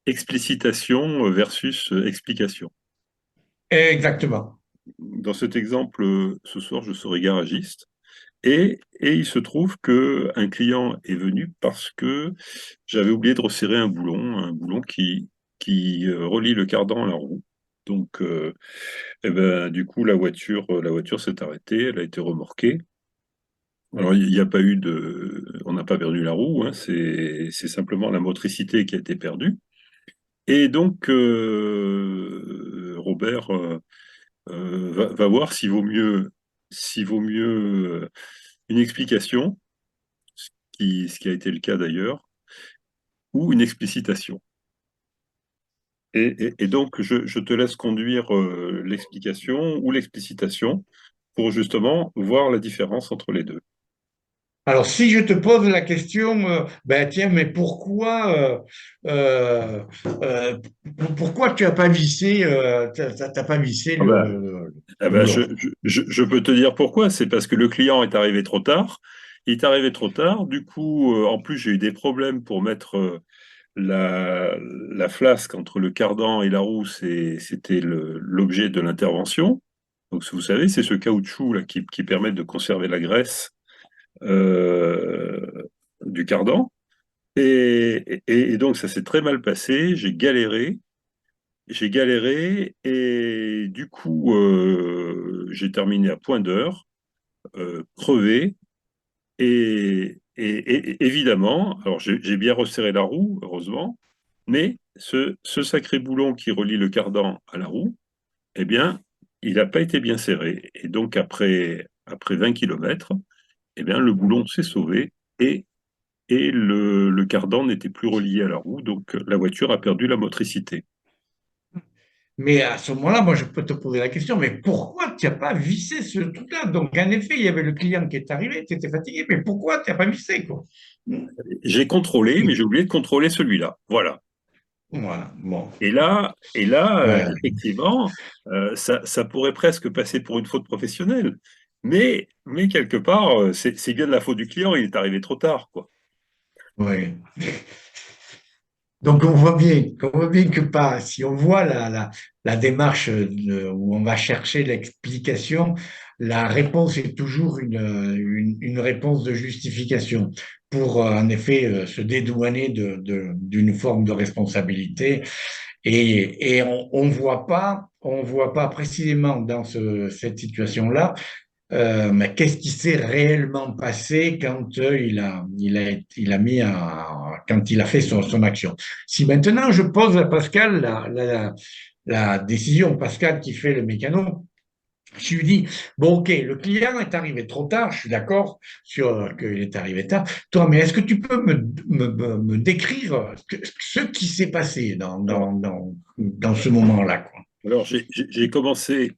explicitation versus explication. Exactement. Dans cet exemple, ce soir, je serai garagiste. Et il se trouve que un client est venu parce que j'avais oublié de resserrer un boulon qui relie le cardan à la roue. Donc, eh ben, du coup, la voiture s'est arrêtée, elle a été remorquée. Alors, il n'y a pas eu on n'a pas perdu la roue, hein, c'est simplement la motricité qui a été perdue. Et donc, Robert va voir s'il vaut mieux une explication, ce qui a été le cas d'ailleurs, ou une explicitation. Et donc, je te laisse conduire l'explication ou l'explicitation pour justement voir la différence entre les deux. Alors, si je te pose la question, ben tiens, mais euh, euh, pourquoi tu n'as pas vissé, t'as pas vissé Ah bah, ah le bah, boulon? je peux te dire pourquoi. C'est parce que le client est arrivé trop tard. Il est arrivé trop tard. Du coup, en plus, j'ai eu des problèmes pour mettre la flasque entre le cardan et la roue. C'était l'objet de l'intervention. Donc, vous savez, c'est ce caoutchouc là qui permet de conserver la graisse euh, du cardan. Et donc, ça s'est très mal passé. J'ai galéré, et du coup, j'ai terminé à point d'heure, crevé. Et évidemment, alors j'ai bien resserré la roue, heureusement, mais ce sacré boulon qui relie le cardan à la roue, eh bien, il n'a pas été bien serré. Et donc, après 20 kilomètres, eh bien, le boulon s'est sauvé et, le cardan n'était plus relié à la roue, donc la voiture a perdu la motricité. Mais à ce moment-là, moi, je peux te poser la question, mais pourquoi tu n'as pas vissé ce truc-là? Donc, en effet, il y avait le client qui est arrivé, tu étais fatigué, mais pourquoi tu n'as pas vissé, quoi? Hmm. J'ai contrôlé, mais j'ai oublié de contrôler celui-là. Voilà. Voilà, bon. Et là, Ouais. effectivement, ça pourrait presque passer pour une faute professionnelle. Mais quelque part, c'est bien de la faute du client, il est arrivé trop tard, quoi. Ouais. Donc on voit bien que pas, si on voit la démarche où on va chercher l'explication, la réponse est toujours une réponse de justification pour en effet se dédouaner d'une forme de responsabilité. Et on voit pas précisément dans cette situation-là mais qu'est-ce qui s'est réellement passé quand quand il a fait son action? Si maintenant je pose à Pascal la décision, Pascal qui fait le mécano, je lui dis, bon, ok, le client est arrivé trop tard, je suis d'accord sur qu'il est arrivé tard. Toi, mais est-ce que tu peux me décrire ce qui s'est passé Alors, dans ce moment-là, quoi? alors, j'ai commencé,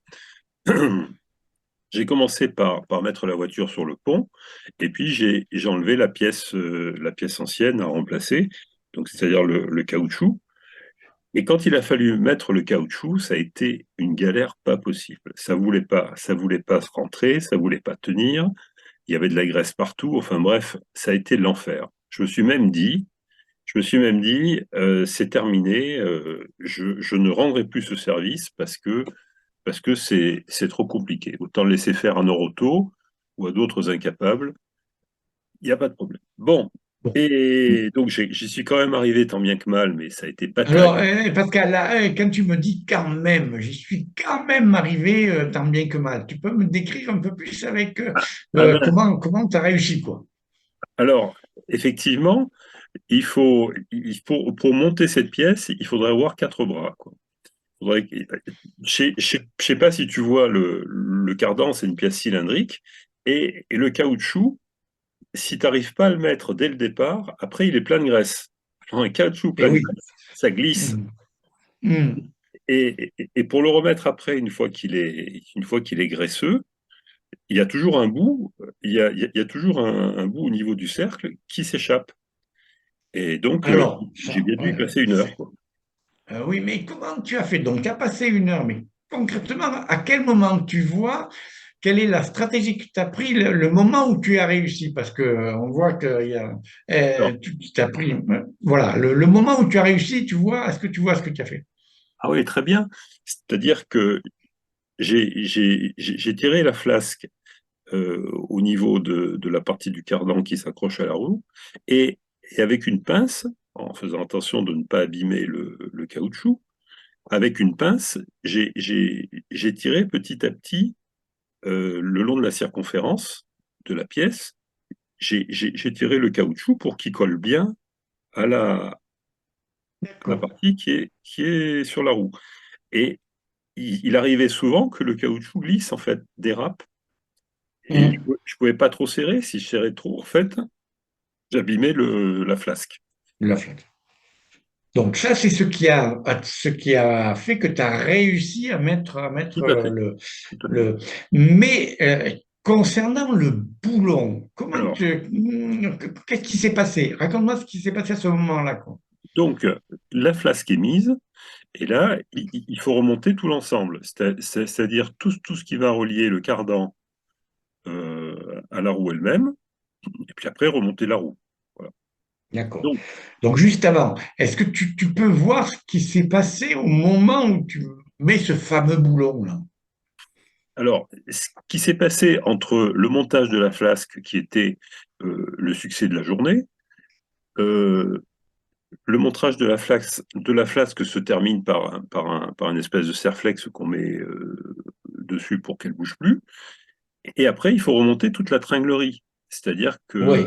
j'ai commencé par mettre la voiture sur le pont, et puis j'ai enlevé la pièce ancienne à remplacer, donc c'est-à-dire le caoutchouc. Et quand il a fallu mettre le caoutchouc, ça a été une galère pas possible. Ça voulait pas se rentrer, ça voulait pas tenir. Il y avait de la graisse partout. Enfin bref, ça a été l'enfer. Je me suis même dit, c'est terminé. Je ne rendrai plus ce service parce que c'est trop compliqué. Autant le laisser faire à Noroto ou à d'autres incapables. Il n'y a pas de problème. Bon. Bon. Et donc j'y suis quand même arrivé tant bien que mal, mais ça a été pas Alors, terrible. Pascal, là, quand tu me dis quand même, j'y suis quand même arrivé tant bien que mal. Tu peux me décrire un peu plus avec Ah ben, comment tu as réussi, quoi. alors, effectivement, pour monter cette pièce, il faudrait avoir quatre bras, quoi. Faudrait que- je sais pas si tu vois le cardan, c'est une pièce cylindrique, et le caoutchouc, si tu n'arrives pas à le mettre dès le départ, après il est plein de graisse. Alors, un caoutchouc Eh plein de oui. graisse, ça glisse. Mm. Mm. Et pour le remettre après, une fois qu'il est graisseux, il y a toujours un bout, il y a toujours un bout au niveau du cercle qui s'échappe. Et donc, Alors, j'ai ça, bien dû y ouais, passer une heure, quoi. oui, mais comment tu as fait? Donc, tu as passé une heure, mais concrètement, à quel moment tu vois quelle est la stratégie que tu as pris, le moment où tu as réussi? Parce que on voit que Alors, tu as pris, voilà, le moment où tu as réussi, tu vois, est-ce que tu vois ce que tu as fait? ah oui, très bien. C'est-à-dire que j'ai tiré la flasque au niveau de la partie du cardan qui s'accroche à la roue, et, et avec une pince, en faisant attention de ne pas abîmer le caoutchouc, avec une pince, j'ai tiré petit à petit le long de la circonférence de la pièce. J'ai tiré le caoutchouc pour qu'il colle bien à la D'accord. partie qui est sur la roue. Et il arrivait souvent que le caoutchouc glisse, en fait, dérape. Et Hum, je pouvais pas trop serrer. Si je serrais trop, en fait, j'abîmais la flasque. la flotte. Donc ça, c'est ce qui a fait que tu as réussi à mettre Tout à fait. Tout à fait. le... Mais concernant le boulon, Alors, qu'est-ce qui s'est passé? Raconte-moi ce qui s'est passé à ce moment-là, quoi. donc, la flasque est mise, et là, il faut remonter tout l'ensemble. C'est-à-dire tout ce qui va relier le cardan à la roue elle-même, et puis après, remonter la roue. Voilà. D'accord. Donc, Donc juste avant, est-ce que tu peux voir ce qui s'est passé au moment où tu mets ce fameux boulon-là? alors, ce qui s'est passé entre le montage de la flasque, qui était le succès de la journée, euh, le montage de la flasque se termine par un espèce de serflex qu'on met dessus pour qu'elle bouge plus. Et après, il faut remonter toute la tringlerie. C'est-à-dire que Oui,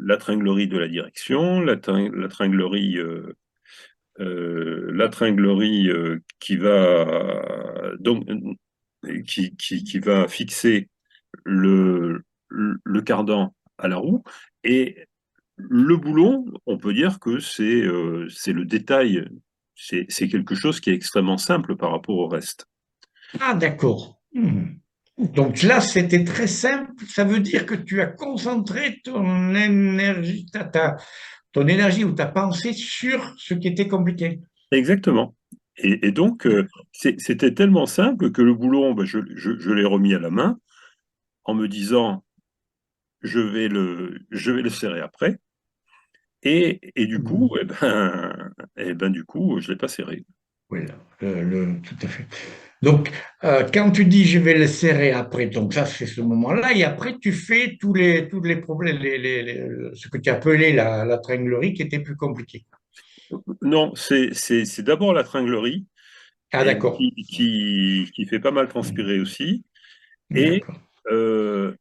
la tringlerie de la direction, la tringlerie qui va donc qui va fixer le cardan à la roue, et le boulon, on peut dire que c'est le détail, c'est quelque chose qui est extrêmement simple par rapport au reste. ah, d'accord. Donc là, c'était très simple. Ça veut dire que tu as concentré ton énergie, ton énergie ou ta pensée sur ce qui était compliqué. Exactement. Et donc, c'était tellement simple que le boulon, ben, je l'ai remis à la main en me disant, je vais le serrer après. Et du coup, Mhm. du coup, je l'ai pas serré. Oui, tout à fait. Donc, quand tu dis je vais le serrer après, donc ça c'est ce moment-là, et après tu fais tous les problèmes, ce que tu appelais la tringlerie qui était plus compliqué. Non, c'est d'abord la tringlerie, Ah, et d'accord. qui fait pas mal transpirer aussi. Et, D'accord. euh,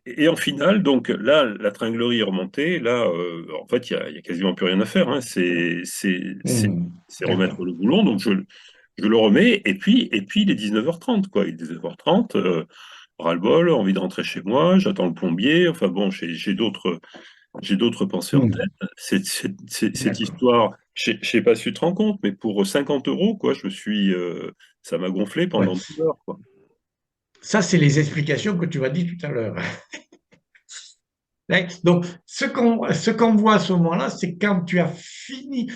et en finale, donc là, la tringlerie est remontée. Là, en fait, il y a quasiment plus rien à faire, hein. C'est D'accord. remettre le boulon. Donc, je le remets. Et puis il est 19h30, quoi. Il est 19h30, ras-le-bol, envie de rentrer chez moi. J'attends le plombier. Enfin bon, j'ai d'autres pensées en Hmm. tête. Cette D'accord. histoire, je sais pas si tu te rends compte, mais pour 50 euros, quoi, ça m'a gonflé Ouais. pendant 12 heures, quoi. Ça, c'est les explications que tu m'as dit tout à l'heure. Right. Donc, ce qu'on voit à ce moment-là, c'est quand tu as fini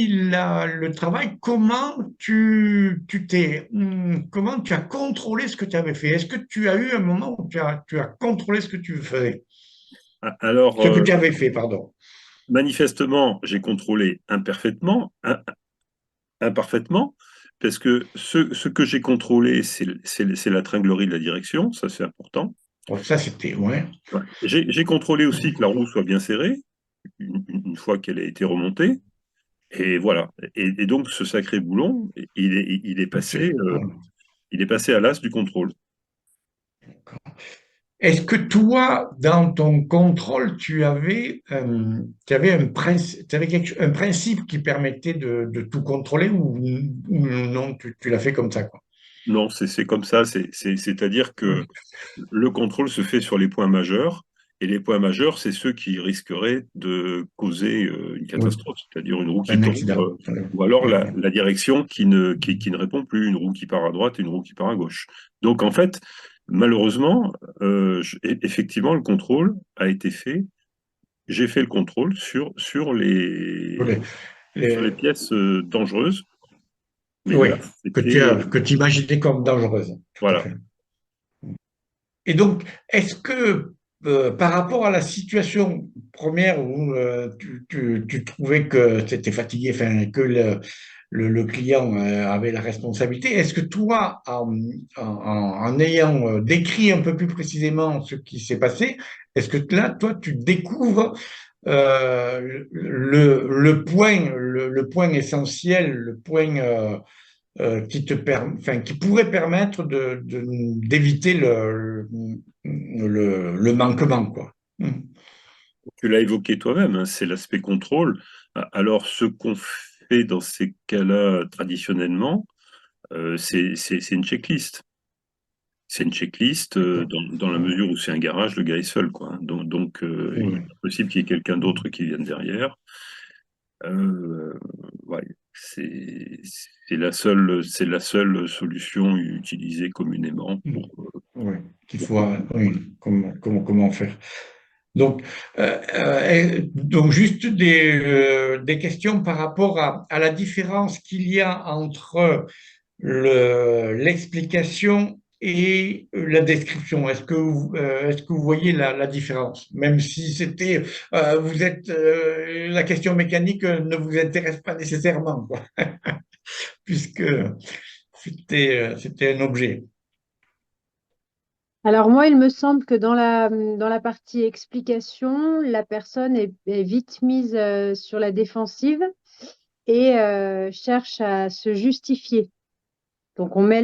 le travail, comment tu as contrôlé ce que tu avais fait? Est-ce que tu as eu un moment où tu as contrôlé ce que tu faisais, Alors, ce que tu avais fait, pardon. manifestement, j'ai contrôlé imparfaitement, parce que ce que j'ai contrôlé, c'est la tringlerie de la direction, ça c'est important. Bon, ça, c'était, ouais. Ouais. J'ai contrôlé aussi que la roue soit bien serrée, une fois qu'elle a été remontée. Et voilà. Et donc, ce sacré boulon, il est passé à l'as du contrôle. Est-ce que toi, dans ton contrôle, tu avais un principe qui permettait de tout contrôler ou non, tu l'as fait comme ça, quoi? Non, c'est comme ça. C'est-à-dire que le contrôle se fait sur les points majeurs. Et les points majeurs, c'est ceux qui risqueraient de causer une Oui, catastrophe, c'est-à-dire une roue qui un tombe, accident. ou alors Ouais, ouais. la direction qui ne répond plus, une roue qui part à droite et une roue qui part à gauche. Donc en fait, malheureusement, effectivement, le contrôle a été fait. J'ai fait le contrôle Les- sur les les- pièces dangereuses. Mais oui, là, c'était que tu imaginais comme dangereuse. Tout à voilà. fait. et donc, est-ce que par rapport à la situation première où tu trouvais que tu étais fatigué, enfin, que le client avait la responsabilité, est-ce que toi, en ayant décrit un peu plus précisément ce qui s'est passé, est-ce que là, toi, tu découvres le point essentiel, le point enfin, qui pourrait permettre d'éviter le manquement, quoi. Tu l'as évoqué toi-même, hein, c'est l'aspect contrôle. Alors, ce qu'on fait dans ces cas-là traditionnellement, c'est une checklist. C'est une checklist D'accord. dans la mesure où c'est un garage, le gars est seul, quoi. Il Oui. est possible qu'il y ait quelqu'un d'autre qui vienne derrière. Euh, ouais, c'est la seule solution utilisée communément Oui. Qu'il pour faut, contrôler. oui, comment faire. Donc, donc juste des questions par rapport à la différence qu'il y a entre l'explication et la description. Est-ce que vous voyez la différence? Même si la question mécanique ne vous intéresse pas nécessairement, quoi, puisque c'était un objet. Alors moi, il me semble que dans la partie explication, la personne est vite mise sur la défensive et cherche à se justifier. Donc on met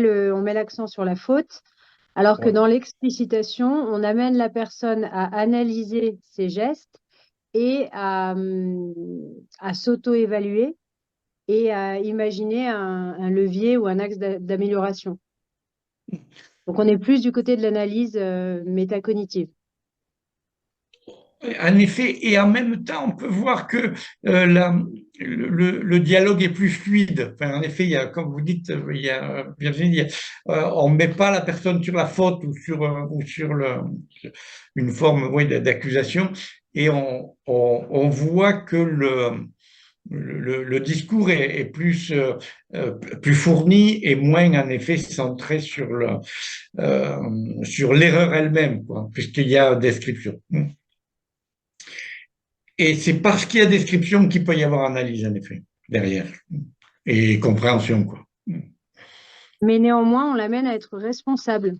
l'accent sur la faute, alors que Ouais. dans l'explicitation, on amène la personne à analyser ses gestes et à s'auto-évaluer et à imaginer un levier ou un axe d'amélioration. Donc on est plus du côté de l'analyse métacognitive. En effet, et en même temps, on peut voir que le dialogue est plus fluide. Enfin, en effet, il y a, comme vous dites, il y a, Virginie, on ne met pas la personne sur la faute ou sur une forme, oui, d'accusation, et on voit que le discours est plus fourni et moins, en effet, centré sur l'erreur elle-même, quoi, puisqu'il y a description. Et c'est parce qu'il y a description qu'il peut y avoir analyse, en effet, derrière. Et compréhension, quoi. Mais néanmoins, on l'amène à être responsable,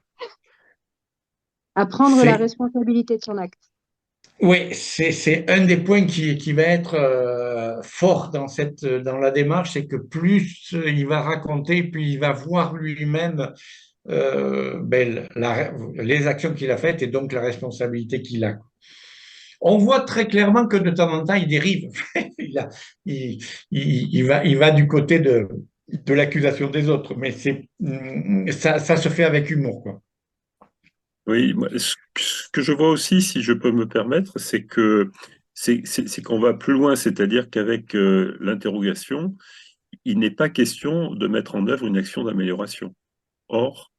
à prendre la C'est, responsabilité de son acte. oui, c'est un des points qui va être fort dans la démarche, c'est que plus il va raconter, plus il va voir lui-même les actions qu'il a faites et donc la responsabilité qu'il a. On voit très clairement que de temps en temps, il dérive. il, a- il, il va du côté de l'accusation des autres, mais ça se fait avec humour, quoi. Oui, moi, ce que je vois aussi, si je peux me permettre, c'est que c'est qu'on va plus loin, c'est-à-dire qu'avec l'interrogation, il n'est pas question de mettre en œuvre une action d'amélioration. Or,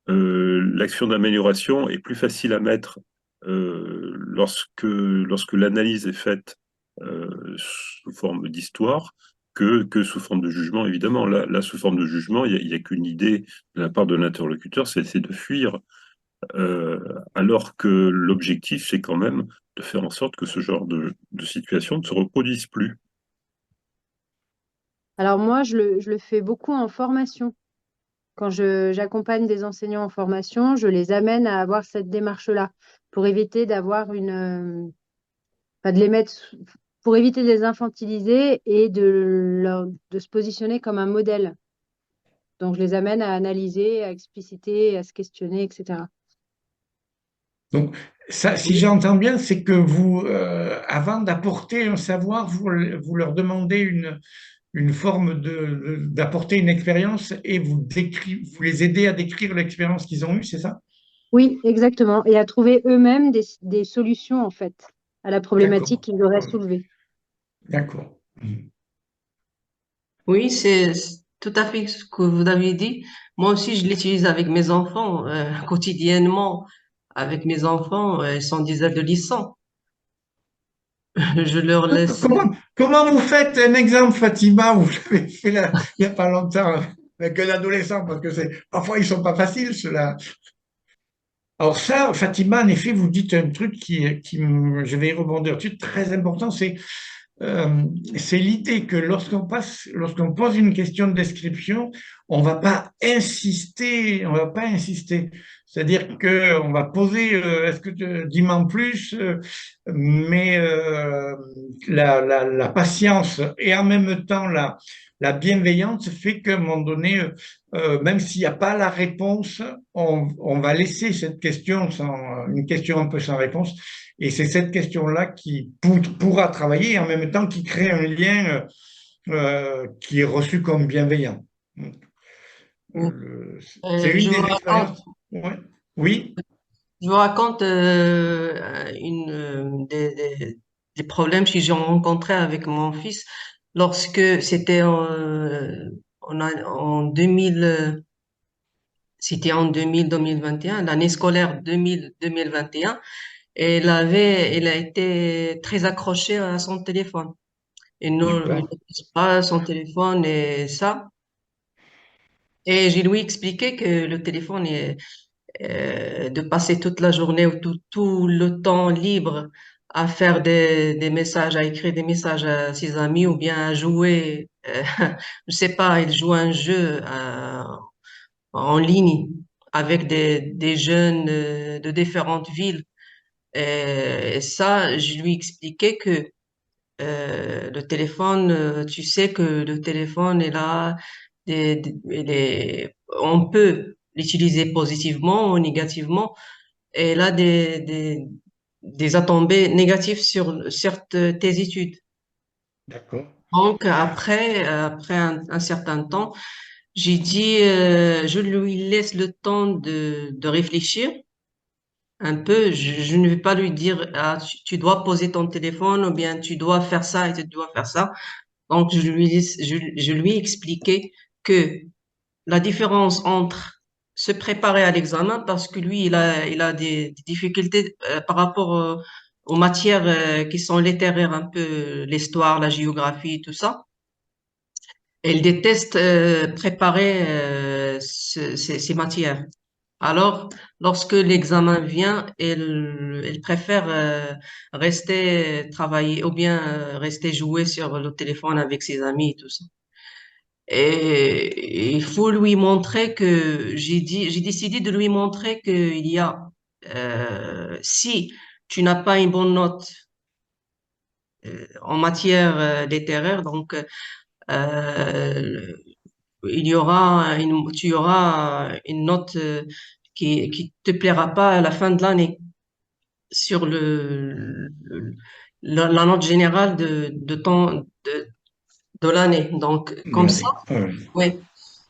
l'action d'amélioration est plus facile à mettre lorsque l'analyse est faite sous forme d'histoire que sous forme de jugement, évidemment. Là, sous forme de jugement, il y a qu'une idée de la part de l'interlocuteur, c'est de fuir, alors que l'objectif, c'est quand même de faire en sorte que ce genre de situation ne se reproduise plus. Alors moi, je le fais beaucoup en formation. Quand j'accompagne des enseignants en formation, je les amène à avoir cette démarche-là pour éviter d'avoir enfin, de les mettre, pour éviter de les infantiliser et de se positionner comme un modèle. Donc je les amène à analyser, à expliciter, à se questionner, etc. Donc, ça, si j'entends bien, c'est que vous, avant d'apporter un savoir, vous leur demandez une forme d'apporter une expérience et vous les aidez à décrire l'expérience qu'ils ont eue, c'est ça? Oui, exactement. Et à trouver eux-mêmes des solutions, en fait, à la problématique D'accord. qu'ils auraient Ouais. soulevée. D'accord. Oui, c'est tout à fait ce que vous avez dit. Moi aussi, je l'utilise avec mes enfants, quotidiennement. Avec mes enfants, ils sont des adolescents. Je leur laisse. Comment vous faites un exemple, Fatima? Vous l'avez fait là, il n'y a pas longtemps avec un adolescent, parce que parfois ils sont pas faciles, ceux-là. Alors ça, Fatima, en effet, vous dites un truc je vais y rebondir dessus, très important, euh, c'est l'idée que lorsqu'on pose une question de description, on va pas insister. C'est-à-dire que on va poser, est-ce que dis-moi en plus, mais la patience et en même temps la bienveillance fait qu'à un moment donné, même s'il n'y a pas la réponse, on va laisser cette question une question un peu sans réponse. Et c'est cette question-là qui pourra travailler et en même temps qui crée un lien qui est reçu comme bienveillant. C'est une Je vous des raconte, expériences. Ouais. Oui, je vous raconte des problèmes que j'ai rencontrés avec mon fils lorsque c'était en 2000, c'était en 2000-2021, l'année scolaire 2000-2021, et il a été très accroché à son téléphone. Il d'accord, n'utilise pas son téléphone et ça. Et j'ai lui expliqué que le téléphone est de passer toute la journée ou tout le temps libre à faire des messages, à écrire des messages à ses amis ou bien à jouer, je sais pas, il joue un jeu en ligne avec des jeunes de différentes villes. Et ça, je lui expliquais que le téléphone, tu sais que le téléphone est là, on peut l'utiliser positivement ou négativement, et là des retombées négatives sur certes tes études. d'accord. Donc après un certain temps, j'ai dit, je lui laisse le temps de réfléchir un peu. Je ne vais pas lui dire, ah, tu dois poser ton téléphone ou bien tu dois faire ça et tu dois faire ça. Donc, je lui ai expliqué que la différence entre se préparer à l'examen, parce que lui, il a des difficultés par rapport aux matières qui sont littéraires, un peu l'histoire, la géographie, tout ça. Et il déteste préparer ces matières. Alors, lorsque l'examen vient, il préfère rester travailler ou bien rester jouer sur le téléphone avec ses amis et tout ça. Et il faut lui montrer que j'ai décidé de lui montrer qu'il y a, si tu n'as pas une bonne note en matière littéraire, donc euh, tu auras une note qui te plaira pas à la fin de l'année sur la note générale de l'année. Donc, De comme ça, l'année. oui,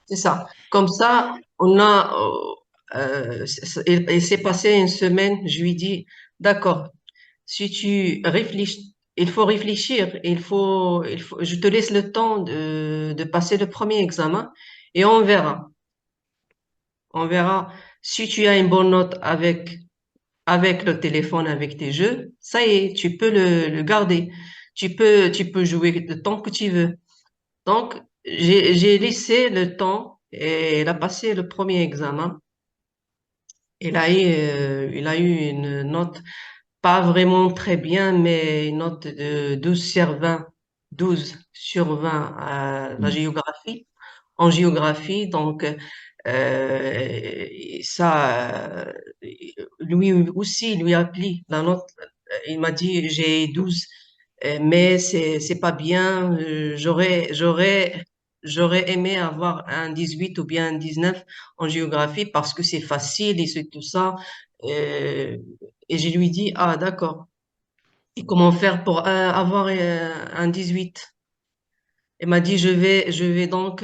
c'est ça. Comme ça, on a, il s'est passé une semaine, je lui dis, d'accord, si tu réfléchis, il faut réfléchir, je te laisse le temps de passer le premier examen et on verra. On verra si tu as une bonne note avec le téléphone, avec tes jeux, ça y est, tu peux le garder. Tu peux jouer le temps que tu veux. Donc, j'ai laissé le temps et il a passé le premier examen. Il a eu une note pas vraiment très bien, mais une note de 12 sur 20 à la Mm. géographie, en géographie. Donc, ça, lui aussi, lui a plu la note. Il m'a dit, j'ai 12, mais c'est pas bien. J'aurais aimé avoir un 18 ou bien un 19 en géographie parce que c'est facile et c'est tout ça. Euh, et je lui dis, ah, d'accord. Et comment faire pour avoir un 18? Elle m'a dit, je vais donc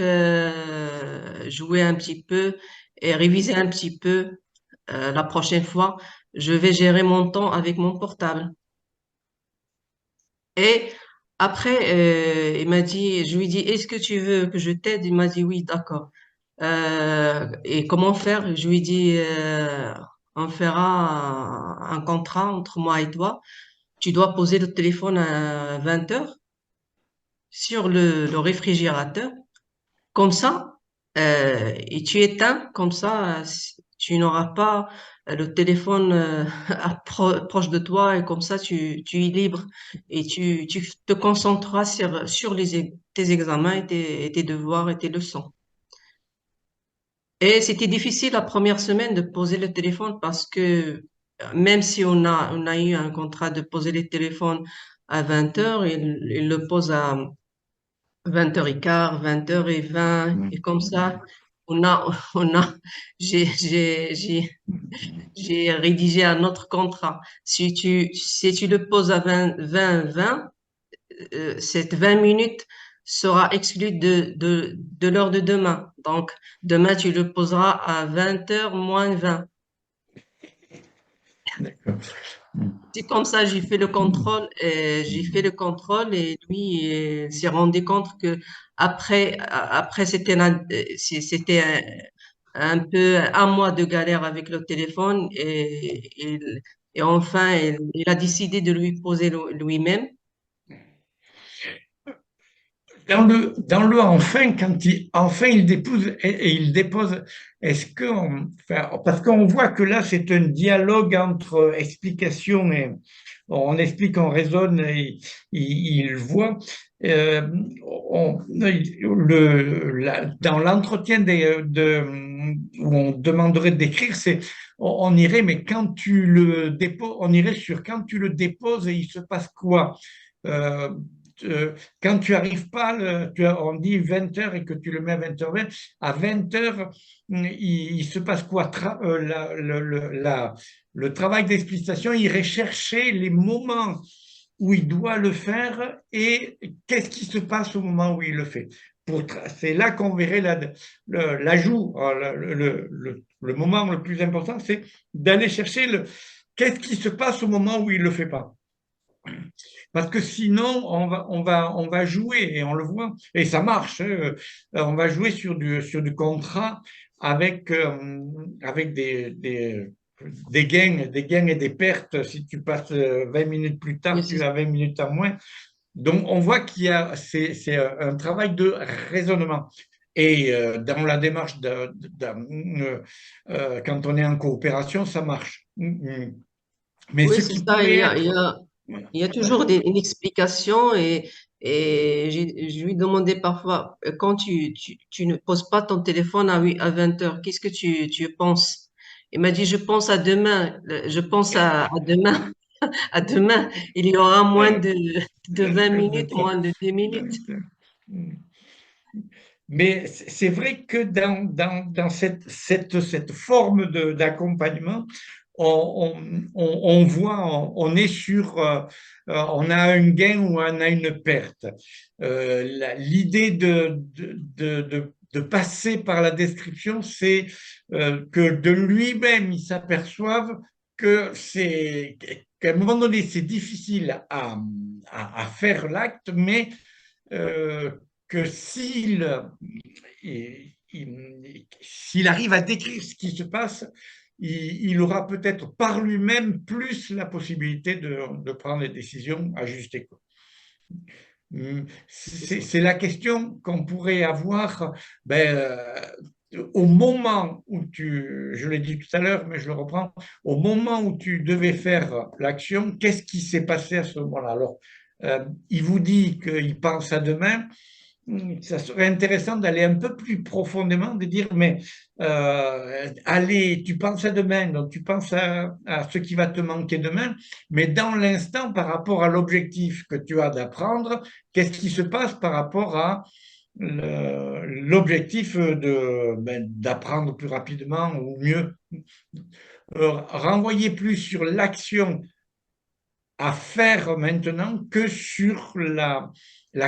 jouer un petit peu et réviser un petit peu la prochaine fois. Je vais gérer mon temps avec mon portable. Et après, il m'a dit, je lui ai dit, est-ce que tu veux que je t'aide? Il m'a dit, oui, d'accord. Et comment faire? Je lui ai dit, on fera un contrat entre moi et toi. Tu dois poser le téléphone à 20 heures sur le réfrigérateur. Comme ça, et tu éteins, comme ça, Tu n'auras pas le téléphone proche de toi et comme ça, tu es libre et tu te concentreras sur tes examens et tes devoirs et tes leçons. Et c'était difficile la première semaine de poser le téléphone parce que même si on a eu un contrat de poser le téléphone à 20 heures, il le pose à 20h15, 20h20 et comme ça, on a, on a, j'ai, j'ai, j'ai, j'ai rédigé un autre contrat. Si tu le poses à 20, cette 20 minutes sera exclue de l'heure de demain. Donc, demain, tu le poseras à 20h moins 20. D'accord. C'est comme ça, j'ai fait le contrôle et lui s'est rendu compte que après c'était un peu un mois de galère avec le téléphone et enfin, il a décidé de lui poser lui-même. Dans le enfin, enfin il dépose, est-ce que, enfin, parce qu'on voit que là, c'est un dialogue entre explication et on explique, on raisonne, et il voit. Euh, dans l'entretien où on demanderait d'écrire, on irait, mais quand tu le déposes, on irait sur quand tu le déposes et il se passe quoi? Euh, Quand tu arrives pas, on dit 20 heures et que tu le mets à 20h20, à 20 heures, il se passe quoi? Le travail d'explicitation, il irait chercher les moments où il doit le faire et qu'est-ce qui se passe au moment où il le fait. C'est là qu'on verrait l'ajout. Le moment le plus important, c'est d'aller chercher qu'est-ce qui se passe au moment où il ne le fait pas. Parce que sinon, on va jouer, et on le voit, et ça marche, hein. On va jouer sur du contrat avec des gains et des pertes. Si tu passes 20 minutes plus Oui, tard, tu as 20 minutes en moins. Donc, on voit c'est un travail de raisonnement. Et dans la démarche, quand on est en coopération, ça marche. Mais oui, ce c'est qui ça. pourrait être... Il y a toujours une explication et je lui demandais parfois, quand tu ne poses pas ton téléphone à 20 heures, qu'est-ce que tu penses? Il m'a dit, je pense à demain, je pense à demain, à demain, il y aura moins de 20 minutes, moins de 10 minutes. Mais c'est vrai que dans cette forme d'accompagnement, on voit, on est on a un gain ou on a une perte. L'idée de passer par la description, c'est que de lui-même, il s'aperçoive qu'à un moment donné, c'est difficile à faire l'acte, mais euh, que s'il arrive à décrire ce qui se passe, il aura peut-être par lui-même plus la possibilité de prendre des décisions ajustées. C'est la question qu'on pourrait avoir au moment où je l'ai dit tout à l'heure, mais je le reprends, au moment où tu devais faire l'action, qu'est-ce qui s'est passé à ce moment-là? Alors, il vous dit qu'il pense à demain, ça serait intéressant d'aller un peu plus profondément, de dire, mais allez, tu penses à demain, donc tu penses à ce qui va te manquer demain, mais dans l'instant, par rapport à l'objectif que tu as d'apprendre, qu'est-ce qui se passe par rapport à l'objectif d'apprendre plus rapidement ou mieux? Renvoyer plus sur l'action à faire maintenant que sur la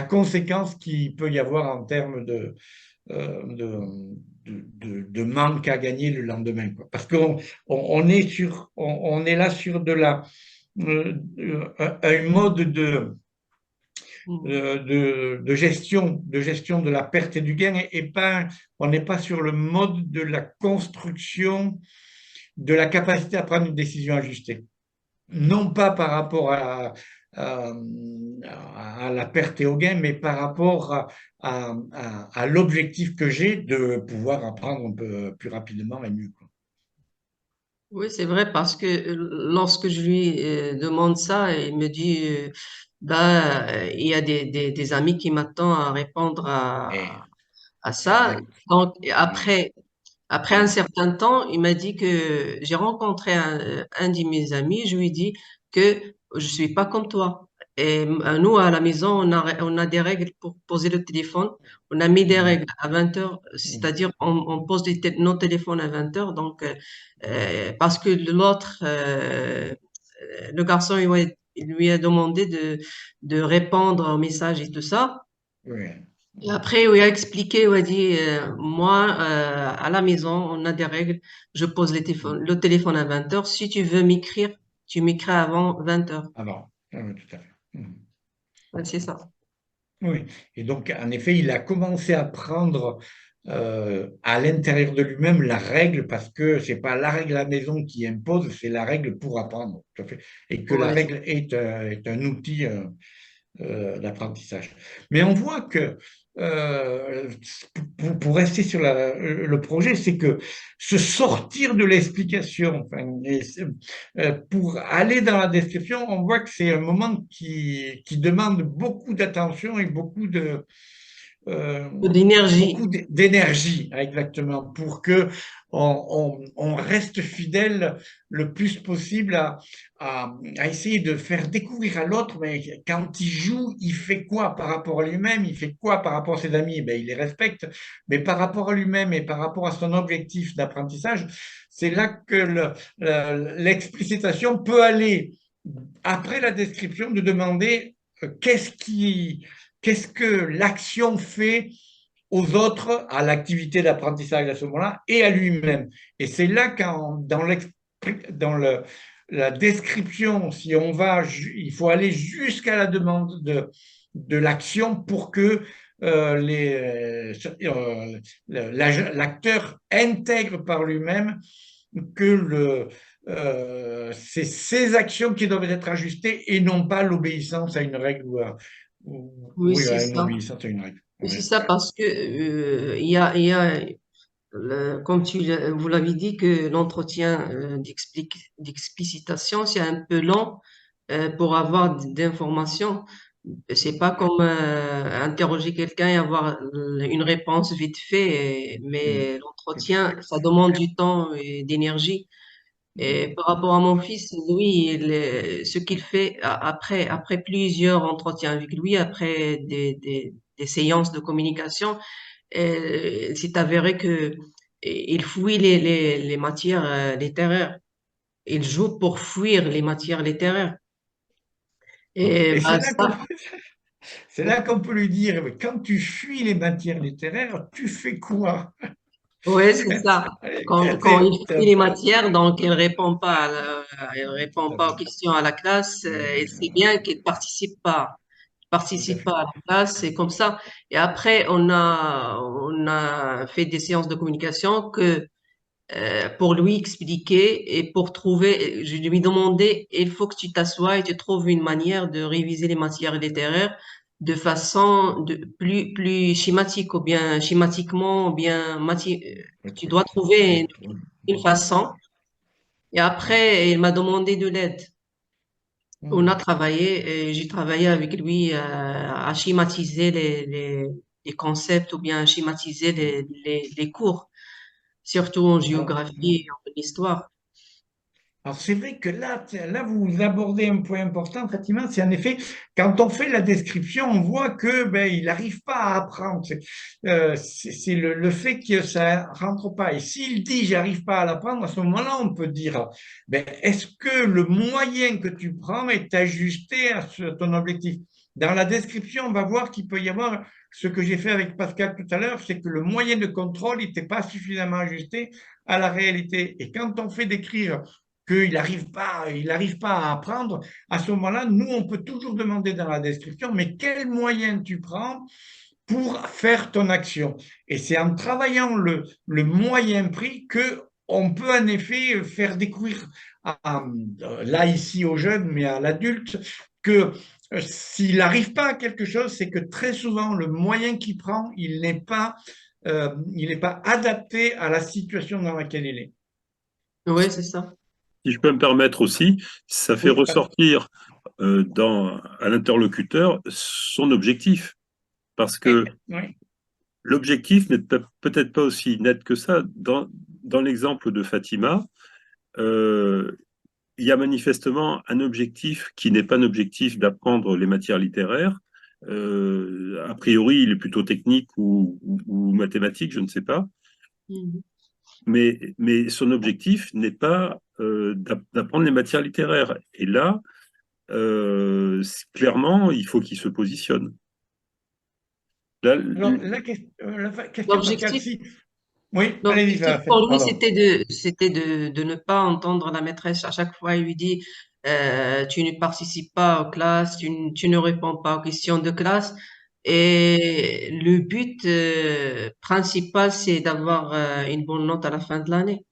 conséquence qu'il peut y avoir en termes de manque à gagner le lendemain, quoi. Parce on est là sur un mode de gestion de la perte et du gain et pas, on n'est pas sur le mode de la construction de la capacité à prendre une décision ajustée, non pas par rapport à, à la perte et au gain, mais par rapport à l'objectif que j'ai de pouvoir apprendre un peu plus rapidement et mieux, quoi. Oui, c'est vrai parce que lorsque je lui demande ça, il me dit il y a des amis qui m'attendent à répondre Et, à ça. exact. Donc Oui, après un oui, certain temps, il m'a dit que j'ai rencontré un de mes amis, je lui ai dit que je suis pas comme toi. Et nous, à la maison, on a des règles pour poser le téléphone. On a mis des oui, règles à 20 heures, oui, c'est-à-dire on pose nos téléphones à 20 heures. Donc, parce que l'autre, le garçon, il lui a demandé de répondre aux messages et tout ça. oui. Et après, il a expliqué, il a dit, moi, à la maison, on a des règles. Je pose le téléphone à 20 heures. Si tu veux m'écrire, tu m'écris avant 20 heures. Ah bon, oui, tout à fait. Ouais, c'est ça. Oui, et donc en effet, il a commencé à prendre à l'intérieur de lui-même la règle parce que c'est pas la règle à la maison qui impose, c'est la règle pour apprendre, tout à fait. Et que la Ouais, règle est un outil d'apprentissage. Mais on voit que, euh, pour rester sur le projet, c'est que se sortir de l'explication, enfin, pour aller dans la description, on voit que c'est un moment qui demande beaucoup d'attention et euh, d'énergie. beaucoup d'énergie, exactement, pour que on reste fidèle le plus possible à essayer de faire découvrir à l'autre, mais quand il joue, il fait quoi par rapport à lui-même, il fait quoi par rapport à ses amis, ben, il les respecte, mais par rapport à lui-même et par rapport à son objectif d'apprentissage, c'est là que l'explicitation peut aller après la description de demander qu'est-ce que l'action fait aux autres, à l'activité d'apprentissage à ce moment-là, et à lui-même. Et c'est là dans la description, si on va, il faut aller jusqu'à la demande de l'action pour que l'acteur intègre par lui-même que c'est ces actions qui doivent être ajustées et non pas l'obéissance à une règle Oui, oui, c'est à une ça. obéissance à une règle. Oui, c'est Oui. ça parce que il y a comme vous l'avez dit, que l'entretien d'explicitation, c'est un peu lent pour avoir d'informations. C'est pas comme interroger quelqu'un et avoir une réponse vite fait, Mm. mais Tout à l'entretien, fait. ça demande du temps et d'énergie. Et Mm. par rapport à mon fils, lui, ce qu'il fait après plusieurs entretiens avec lui, après des séances de communication, c'est avéré que il fuit les matières littéraires. Il joue pour fuir les matières littéraires. Et Et bah, ça, c'est là qu'on peut lui dire, mais quand tu fuis les matières littéraires, tu fais quoi? ouais, c'est ça. Quand il fuit les matières, donc il répond pas aux questions à la classe, et c'est bien qu'il Tout à participe fait. pas à la classe, c'est comme ça. Et après, on a fait des séances de communication pour lui expliquer et pour trouver, je lui demandais, il faut que tu t'assoies et tu trouves une manière de réviser les matières littéraires de façon plus schématique ou bien schématiquement ou bien tu dois trouver Oui. une façon. Et après, il m'a demandé de l'aide. On a Mm. travaillé et j'ai travaillé avec lui à schématiser les concepts ou bien à schématiser les cours, surtout en Alors, géographie et en histoire. Alors, c'est vrai que là, vous abordez un point important, Fatima, c'est en effet, quand on fait la description, on voit que ben, il n'arrive pas à apprendre. C'est le fait que ça rentre pas. Et s'il dit j'arrive pas à l'apprendre, à ce moment-là, on peut dire, ben, est-ce que le moyen que tu prends est ajusté à ton objectif? Dans la description, on va voir qu'il peut y avoir ce que j'ai fait avec Pascal tout à l'heure, c'est que le moyen de contrôle n'était pas suffisamment ajusté à la réalité. Et quand on fait décrire qu'il n'arrive pas à apprendre, à ce moment-là, nous, on peut toujours demander dans la description, mais quel moyen tu prends pour faire ton action? Et c'est en travaillant le moyen pris que on peut en effet faire découvrir, là ici aux jeunes, mais à l'adulte, que s'il n'arrive pas à quelque chose, c'est que très souvent, le moyen qu'il prend, il n'est pas adapté à la situation dans laquelle il est. Oui, c'est ça. Si je peux me permettre aussi, ça fait Oui, ressortir à l'interlocuteur son objectif. Parce oui, que oui. l'objectif n'est peut-être pas aussi net que ça. Dans l'exemple de Fatima, euh, il y a manifestement un objectif qui n'est pas un objectif d'apprendre les matières littéraires. A priori, il est plutôt technique ou mathématique, je ne sais pas. Mhm. Mais son objectif n'est pas d'apprendre les matières littéraires. Et là, clairement, il faut qu'il se positionne. Là, Alors, la question, Pascal, L'objectif si. Oui, allez-y, L'objectif pour lui, pardon. c'était de ne pas entendre la maîtresse à chaque fois. Il lui dit, tu ne participes pas aux classes, tu ne réponds pas aux questions de classe. Et le but principal, c'est d'avoir une bonne note à la fin de l'année.